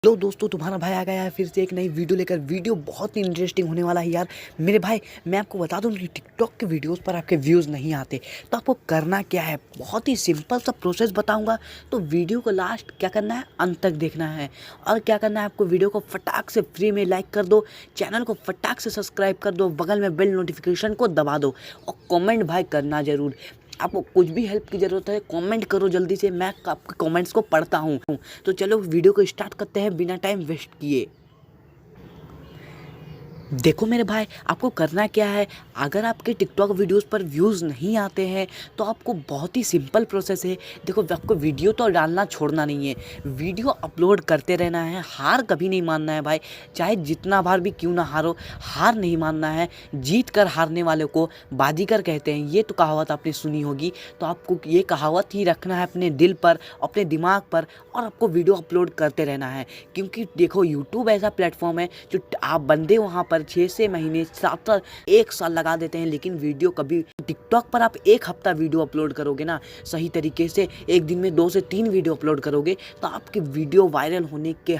लो दोस्तों, तुम्हारा भाई आ गया है फिर से एक नई वीडियो लेकर। वीडियो बहुत ही इंटरेस्टिंग होने वाला है यार। मेरे भाई, मैं आपको बता दूं कि टिकटॉक के वीडियोस पर आपके व्यूज़ नहीं आते तो आपको करना क्या है, बहुत ही सिंपल सा प्रोसेस बताऊंगा। तो वीडियो को लास्ट क्या करना है, अंत तक देखना है। और क्या करना है आपको, वीडियो को फटाक से फ्री में लाइक कर दो, चैनल को फटाक से सब्सक्राइब कर दो, बगल में बेल नोटिफिकेशन को दबा दो और कॉमेंट भाई करना ज़रूर। आपको कुछ भी हेल्प की ज़रूरत है कमेंट करो जल्दी से, मैं आपके कमेंट्स को पढ़ता हूँ। तो चलो वीडियो को स्टार्ट करते हैं बिना टाइम वेस्ट किए। देखो मेरे भाई, आपको करना क्या है, अगर आपके टिकटॉक वीडियोस पर व्यूज़ नहीं आते हैं तो आपको बहुत ही सिंपल प्रोसेस है। देखो, आपको वीडियो तो डालना छोड़ना नहीं है, वीडियो अपलोड करते रहना है। हार कभी नहीं मानना है भाई, चाहे जितना बार भी क्यों ना हारो, हार नहीं मानना है। जीत कर हारने वाले को बाजीगर कहते हैं, ये तो कहावत आपने सुनी होगी। तो आपको ये कहावत ही रखना है अपने दिल पर, अपने दिमाग पर, और आपको वीडियो अपलोड करते रहना है। क्योंकि देखो, यूट्यूब ऐसा प्लेटफॉर्म है जो आप बंदे वहाँ पर 6 महीने 7 1 साल लगा देते हैं, लेकिन वीडियो कभी। टिकटॉक पर आप 1 हफ्ता वीडियो अपलोड करोगे ना सही तरीके से, एक दिन में 2 से 3 वीडियो अपलोड करोगे तो आपकी वीडियो वायरल होने के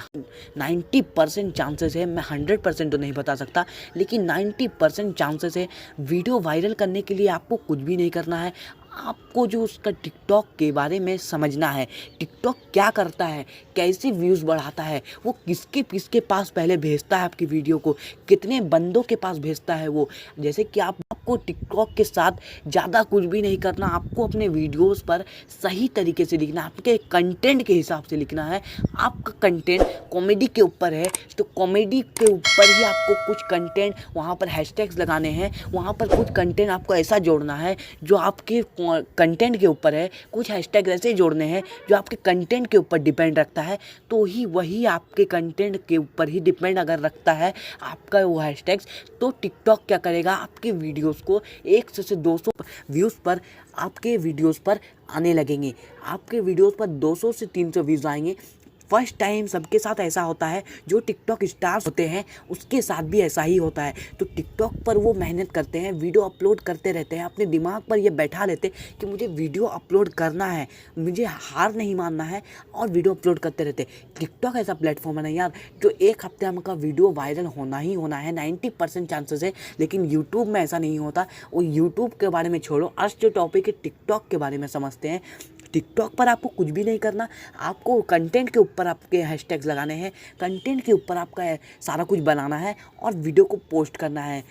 90% चांसेस है। मैं 100% तो नहीं बता सकता, लेकिन 90% चांसेस है। वीडियो वायरल करने के लिए आपको कुछ भी नहीं करना है, आपको जो उसका टिकटॉक के बारे में समझना है। टिकटॉक क्या करता है, कैसे व्यूज़ बढ़ाता है, वो किसके किसके पास पहले भेजता है आपकी वीडियो को, कितने बंदों के पास भेजता है वो। जैसे कि आपको टिकटॉक के साथ ज़्यादा कुछ भी नहीं करना, आपको अपने वीडियोस पर सही तरीके से लिखना, आपके कंटेंट के हिसाब से लिखना है। आपका कंटेंट कॉमेडी के ऊपर है तो कॉमेडी के ऊपर ही आपको कुछ कंटेंट, वहाँ पर हैशटैग्स लगाने हैं, वहाँ पर कुछ कंटेंट आपको ऐसा जोड़ना है जो आपके कंटेंट के ऊपर है, कुछ हैशटैग ऐसे जोड़ने हैं जो आपके कंटेंट के ऊपर डिपेंड रखता है। तो ही वही आपके कंटेंट के ऊपर ही डिपेंड अगर रखता है आपका वो हैशटैग्स, तो टिकटॉक क्या करेगा, आपके वीडियोस को 100 से 200 व्यूज़ पर आपके वीडियोस पर आने लगेंगे। आपके वीडियोस पर 200 से 300 व्यूज़ आएंगे। फर्स्ट टाइम सबके साथ ऐसा होता है, जो टिकटॉक स्टार्स होते हैं उसके साथ भी ऐसा ही होता है। तो टिकटॉक पर वो मेहनत करते हैं, वीडियो अपलोड करते रहते हैं, अपने दिमाग पर ये बैठा लेते हैं कि मुझे वीडियो अपलोड करना है, मुझे हार नहीं मानना है, और वीडियो अपलोड करते रहते हैं। टिकटॉक ऐसा प्लेटफॉर्म है ना यार, जो 1 हफ्ते का वीडियो वायरल होना ही होना है, 90% चांसेस है। लेकिन यूट्यूब में ऐसा नहीं होता। वो यूट्यूब के बारे में छोड़ो, आज जो टॉपिक है टिकटॉक के बारे में समझते हैं। टिकटॉक पर आपको कुछ भी नहीं करना, आपको कंटेंट के ऊपर आपके हैशटैग्स लगाने हैं, कंटेंट के ऊपर आपका सारा कुछ बनाना है और वीडियो को पोस्ट करना है।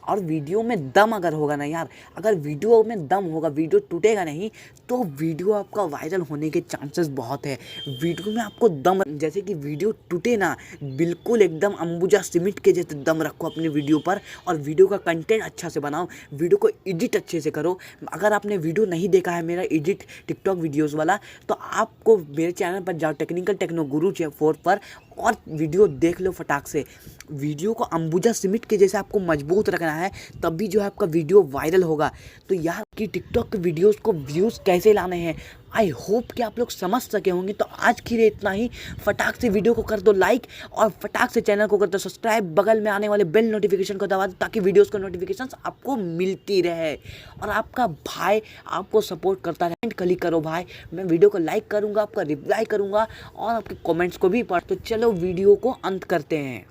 और वीडियो में दम अगर होगा ना यार, अगर वीडियो में दम होगा, वीडियो टूटेगा नहीं, तो वीडियो आपका वायरल होने के चांसेस बहुत है। वीडियो में आपको दम, जैसे कि वीडियो टूटे ना, बिल्कुल एकदम अंबुजा सीमेंट के जैसे दम रखो अपने वीडियो पर, और वीडियो का कंटेंट अच्छा से बनाओ, वीडियो को एडिट अच्छे से करो। अगर आपने वीडियो नहीं देखा है मेरा एडिट टिकटॉक वीडियोस वाला, तो आपको मेरे चैनल पर जाओ, टेक्निकल टेक्नो गुरु 4 पर, और वीडियो देख लो फटाक से। वीडियो को अंबुजा सीमेंट के जैसे आपको मजबूत रखना है, तभी जो है आपका वीडियो वायरल होगा। तो यार कि टिकटॉक के वीडियोस को व्यूज़ कैसे लाने हैं, आई होप कि आप लोग समझ सके होंगे। तो आज के लिए इतना ही। फटाक से वीडियो को कर दो लाइक, और फटाक से चैनल को कर दो सब्सक्राइब, बगल में आने वाले बेल नोटिफिकेशन को दबा दो, ताकि वीडियोस को नोटिफिकेशन आपको मिलती रहे। और आपका भाई आपको सपोर्ट करता रहे। क्लिक करो भाई, मैं वीडियो को लाइक करूँगा, आपका रिप्लाई करूँगा, और आपके कॉमेंट्स को भी पढ़। तो चलो वीडियो को अंत करते हैं।